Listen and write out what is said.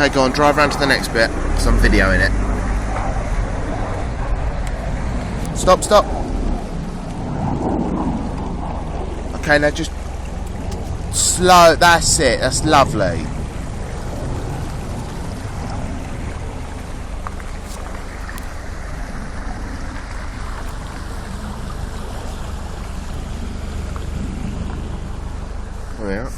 Okay, go on, drive around to the next bit, because I'm videoing it. Stop, stop. Okay, now just slow, that's it, that's lovely. There we are.